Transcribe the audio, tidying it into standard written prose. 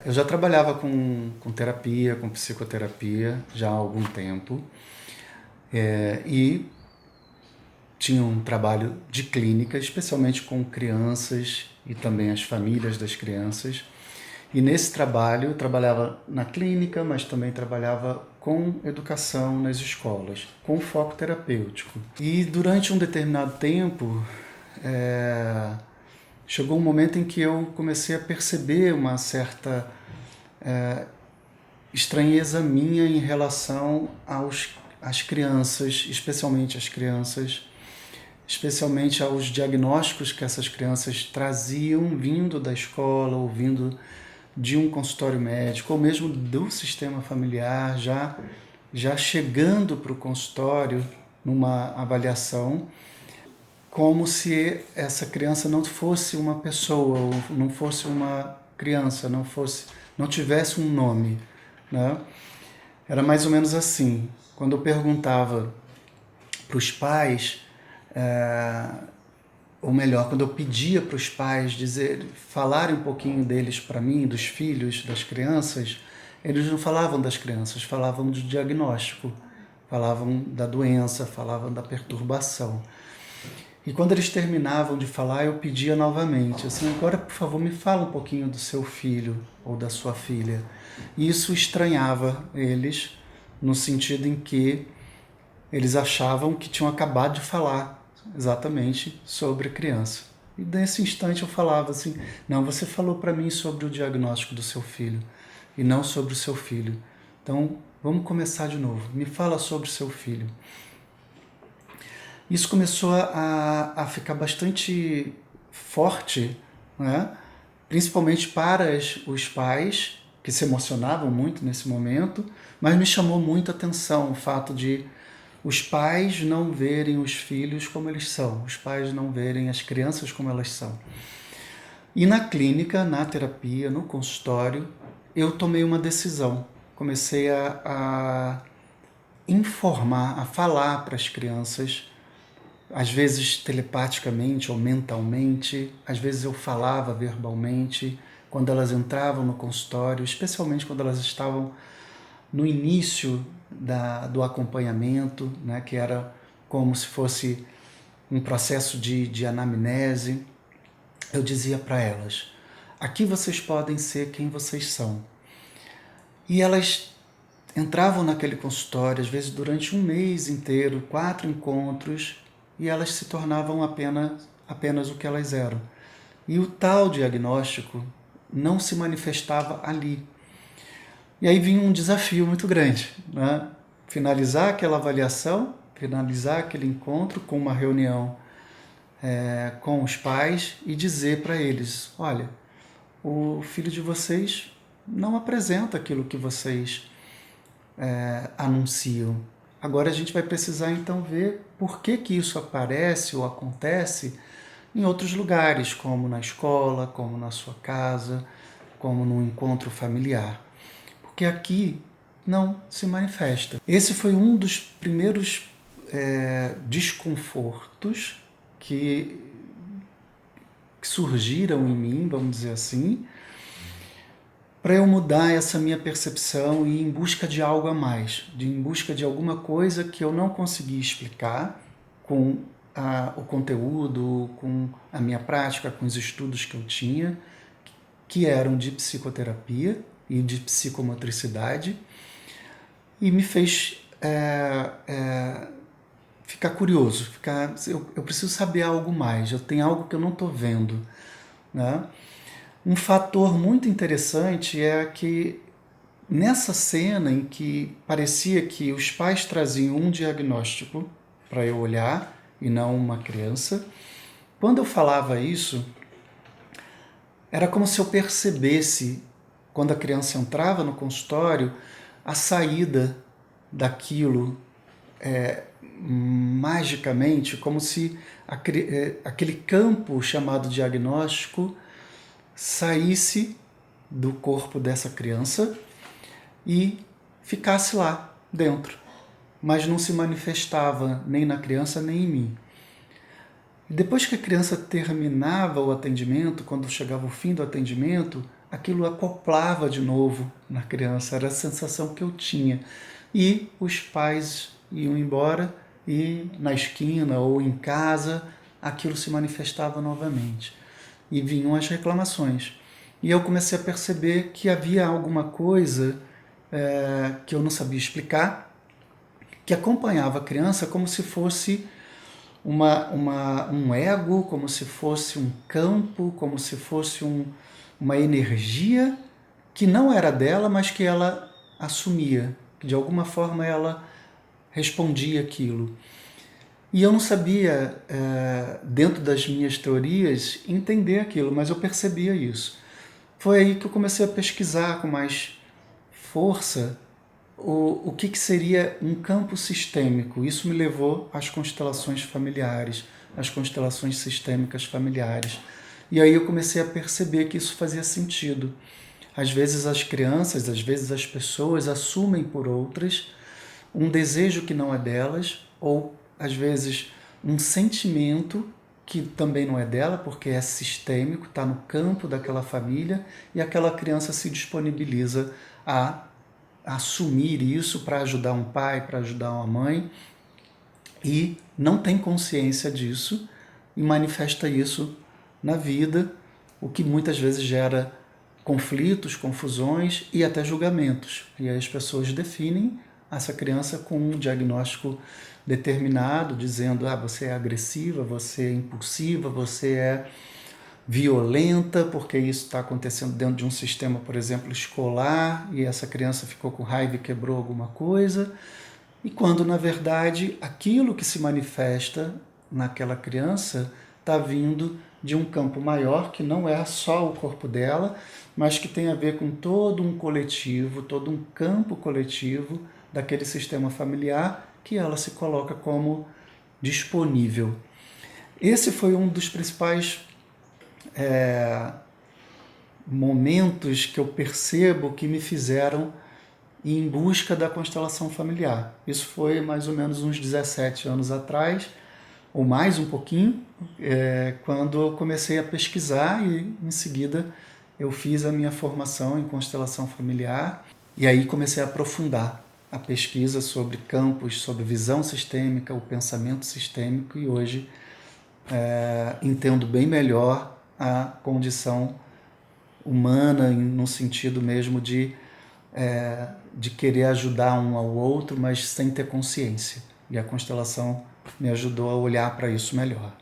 Eu já trabalhava com terapia, com psicoterapia, já há algum tempo, e tinha um trabalho de clínica, especialmente com crianças e também as famílias das crianças. E nesse trabalho eu trabalhava na clínica, mas também trabalhava com educação nas escolas, com foco terapêutico. E durante um determinado tempo, chegou um momento em que eu comecei a perceber uma certa estranheza minha em relação às crianças, especialmente aos diagnósticos que essas crianças traziam vindo da escola ou vindo de um consultório médico, ou mesmo do sistema familiar, já chegando para o consultório numa avaliação, como se essa criança não fosse uma pessoa, ou não fosse uma criança, não tivesse um nome, né? Era mais ou menos assim. Quando eu perguntava para os pais, ou melhor, quando eu pedia para os pais falarem um pouquinho deles para mim, dos filhos, das crianças, eles não falavam das crianças, falavam do diagnóstico, falavam da doença, falavam da perturbação. E quando eles terminavam de falar, eu pedia novamente, assim, agora por favor me fala um pouquinho do seu filho ou da sua filha. E isso estranhava eles, no sentido em que eles achavam que tinham acabado de falar exatamente sobre a criança. E nesse instante eu falava assim, não, você falou para mim sobre o diagnóstico do seu filho e não sobre o seu filho. Então, vamos começar de novo. Me fala sobre o seu filho. Isso começou a ficar bastante forte, né? Principalmente para os pais, que se emocionavam muito nesse momento, mas me chamou muito a atenção o fato de os pais não verem os filhos como eles são, os pais não verem as crianças como elas são. E na clínica, na terapia, no consultório, eu tomei uma decisão. Comecei a informar, a falar para as crianças, às vezes telepaticamente ou mentalmente, às vezes eu falava verbalmente, quando elas entravam no consultório, especialmente quando elas estavam no início do acompanhamento, né, que era como se fosse um processo de anamnese. Eu dizia para elas, aqui vocês podem ser quem vocês são. E elas entravam naquele consultório, às vezes durante um mês inteiro, 4 encontros, e elas se tornavam apenas o que elas eram. E o tal diagnóstico não se manifestava ali. E aí vinha um desafio muito grande, né? Finalizar aquela avaliação, finalizar aquele encontro com uma reunião com os pais e dizer para eles, olha, o filho de vocês não apresenta aquilo que vocês anunciam. Agora a gente vai precisar então ver por que isso aparece ou acontece em outros lugares, como na escola, como na sua casa, como no encontro familiar. Porque aqui não se manifesta. Esse foi um dos primeiros desconfortos que surgiram em mim, vamos dizer assim, para eu mudar essa minha percepção e ir em busca de algo a mais, em busca de alguma coisa que eu não conseguia explicar com o conteúdo, com a minha prática, com os estudos que eu tinha, que eram de psicoterapia e de psicomotricidade, e me fez ficar curioso, eu preciso saber algo mais, eu tenho algo que eu não estou vendo, né? Um fator muito interessante é que nessa cena em que parecia que os pais traziam um diagnóstico para eu olhar e não uma criança, quando eu falava isso, era como se eu percebesse, quando a criança entrava no consultório, a saída daquilo magicamente, como se aquele campo chamado diagnóstico saísse do corpo dessa criança e ficasse lá dentro, mas não se manifestava nem na criança nem em mim. E depois que a criança terminava o atendimento, quando chegava o fim do atendimento, aquilo acoplava de novo na criança, era a sensação que eu tinha. E os pais iam embora e na esquina ou em casa aquilo se manifestava novamente. E vinham as reclamações. E eu comecei a perceber que havia alguma coisa que eu não sabia explicar, que acompanhava a criança como se fosse um ego, como se fosse um campo, como se fosse uma energia que não era dela, mas que ela assumia, que de alguma forma ela respondia aquilo. E eu não sabia, dentro das minhas teorias, entender aquilo, mas eu percebia isso. Foi aí que eu comecei a pesquisar com mais força o que seria um campo sistêmico. Isso me levou às constelações familiares, às constelações sistêmicas familiares. E aí eu comecei a perceber que isso fazia sentido. Às vezes as crianças, às vezes as pessoas assumem por outras um desejo que não é delas, ou às vezes um sentimento que também não é dela, porque é sistêmico, está no campo daquela família, e aquela criança se disponibiliza a assumir isso para ajudar um pai, para ajudar uma mãe, e não tem consciência disso e manifesta isso na vida, o que muitas vezes gera conflitos, confusões e até julgamentos. E aí as pessoas definem essa criança com um diagnóstico determinado, dizendo: você é agressiva, você é impulsiva, você é violenta, porque isso está acontecendo dentro de um sistema, por exemplo, escolar, e essa criança ficou com raiva e quebrou alguma coisa. E quando, na verdade, aquilo que se manifesta naquela criança está vindo de um campo maior, que não é só o corpo dela, mas que tem a ver com todo um coletivo, todo um campo coletivo daquele sistema familiar que ela se coloca como disponível. Esse foi um dos principais momentos que eu percebo que me fizeram ir em busca da constelação familiar. Isso foi mais ou menos uns 17 anos atrás, ou mais um pouquinho, quando eu comecei a pesquisar e em seguida eu fiz a minha formação em constelação familiar e aí comecei a aprofundar a pesquisa sobre campos, sobre visão sistêmica, o pensamento sistêmico, e hoje entendo bem melhor a condição humana no sentido mesmo de querer ajudar um ao outro, mas sem ter consciência. E a constelação me ajudou a olhar para isso melhor.